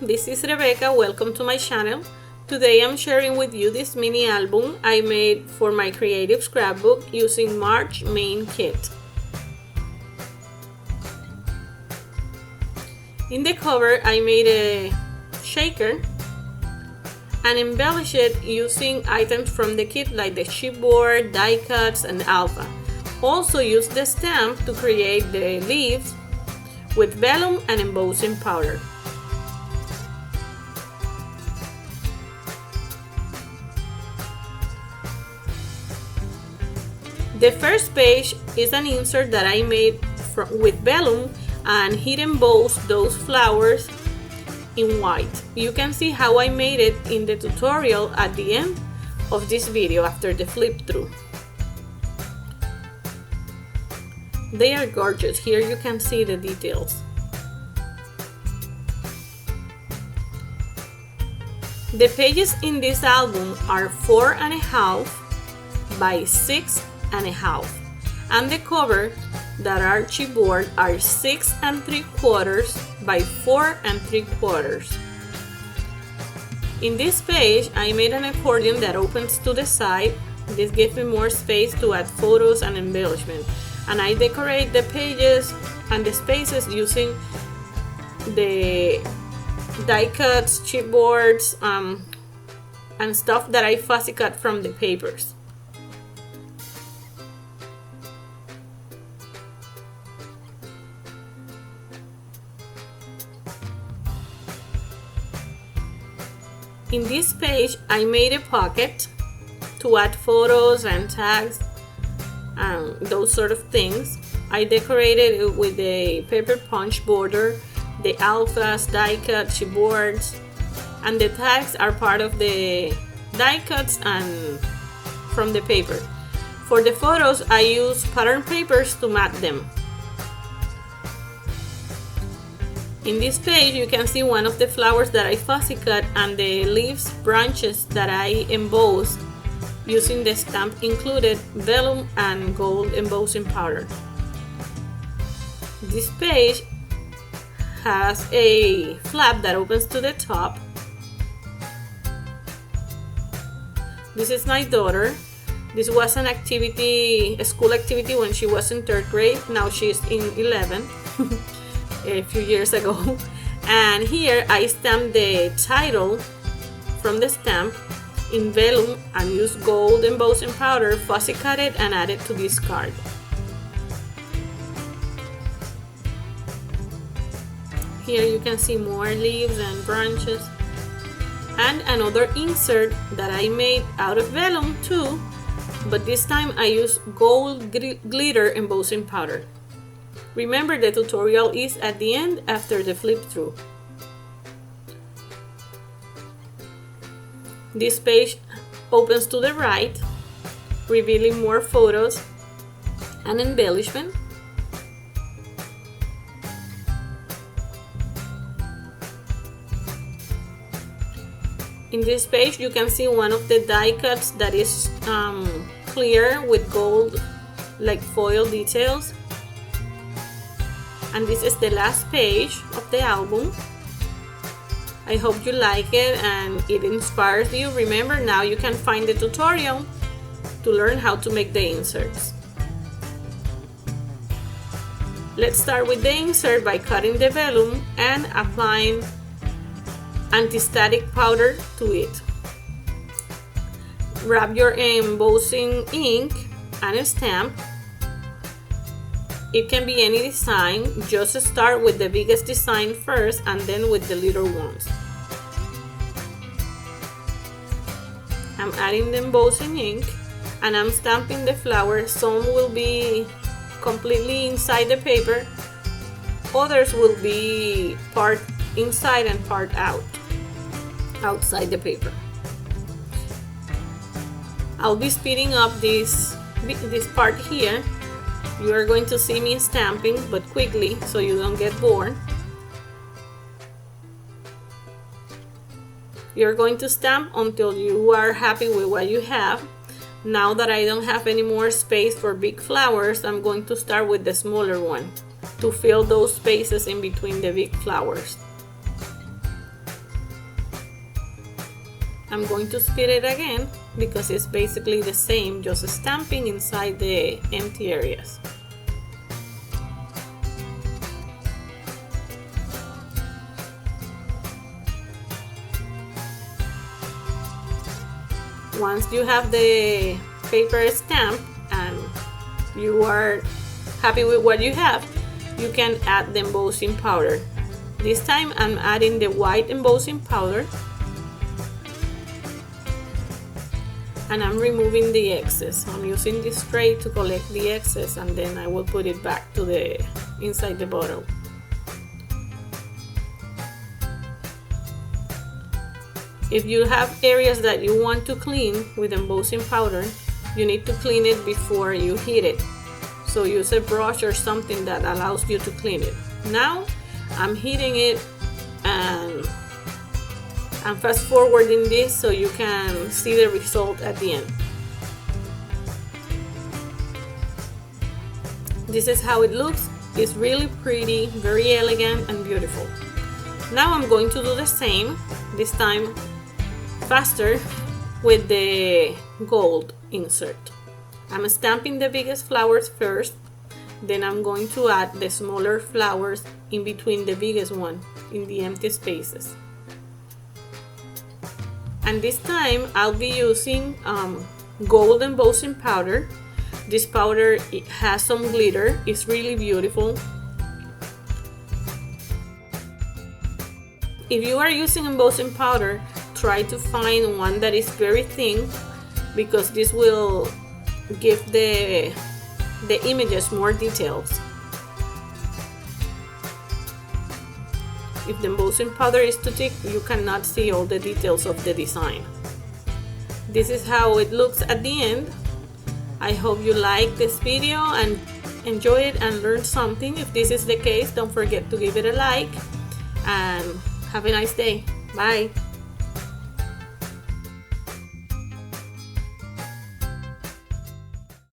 this is Rebecca. Welcome to my channel. Today I'm sharing with you this mini album I made for my creative scrapbook using March main kit. In the cover I made a shaker and embellished it using items from the kit like the chipboard, die cuts, and alpha. Also used the stamp to create the leaves with vellum and embossing powder. The first page is an insert that I made with vellum and heat embossed those flowers in white. You can see how I made it in the tutorial at the end of this video after the flip through. They are gorgeous. Here you can see the details. The pages in this album are 4.5 by 6.5, and the cover that are chipboard are 6 3/4 by 4 3/4. In this page, I made an accordion that opens to the side. This gives me more space to add photos and embellishment. And I decorate the pages and the spaces using the die cuts, chipboards, and stuff that I fussy cut from the papers. In this page, I made a pocket to add photos and tags and those sort of things. I decorated it with a paper punch border, the alphas, die cut, chipboards, and the tags are part of the die cuts and from the paper. For the photos, I use pattern papers to mat them. In this page, you can see one of the flowers that I fussy cut and the leaves, branches that I embossed using the stamp included vellum and gold embossing powder. This page has a flap that opens to the top. This is my daughter. This was an activity, a school activity when she was in 3rd grade. Now she's in 11. A few years ago. And here I stamped the title from the stamp in vellum and used gold embossing powder, fussy cut it and added to this card. Here you can see more leaves and branches and another insert that I made out of vellum too, but this time I used gold glitter embossing powder. Remember, the tutorial is at the end after the flip through. This page opens to the right, revealing more photos and embellishment. In this page, you can see one of the die cuts that is clear with gold like foil details. And this is the last page of the album. I hope you like it and it inspires you. Remember, now you can find the tutorial to learn how to make the inserts. Let's start with the insert by cutting the vellum and applying anti-static powder to it. Wrap your embossing ink and stamp. It can be any design, just start with the biggest design first and then with the little ones. I'm adding the embossing ink and I'm stamping the flowers. Some will be completely inside the paper, others will be part inside and part outside the paper. I'll be speeding up this part here. You are going to see me stamping, but quickly so you don't get bored. You're going to stamp until you are happy with what you have. Now that I don't have any more space for big flowers, I'm going to start with the smaller one to fill those spaces in between the big flowers. I'm going to speed it again because it's basically the same, just stamping inside the empty areas. Once you have the paper stamped and you are happy with what you have, you can add the embossing powder. This time I'm adding the white embossing powder and I'm removing the excess. I'm using this tray to collect the excess and then I will put it back to the inside the bottle. If you have areas that you want to clean with embossing powder, you need to clean it before you heat it. So use a brush or something that allows you to clean it. Now I'm heating it and I'm fast forwarding this so you can see the result at the end. This is how it looks. It's really pretty, very elegant and beautiful. Now I'm going to do the same, this time faster, with the gold insert. I'm stamping the biggest flowers first, then I'm going to add the smaller flowers in between the biggest one in the empty spaces. And this time I'll be using gold embossing powder. This powder, it has some glitter, it's really beautiful. If you are using embossing powder, try to find one that is very thin because this will give the images more details. If the embossing powder is too thick, you cannot see all the details of the design. This is how it looks at the end. I hope you like this video and enjoy it and learn something. If this is the case, don't forget to give it a like and have a nice day. Bye.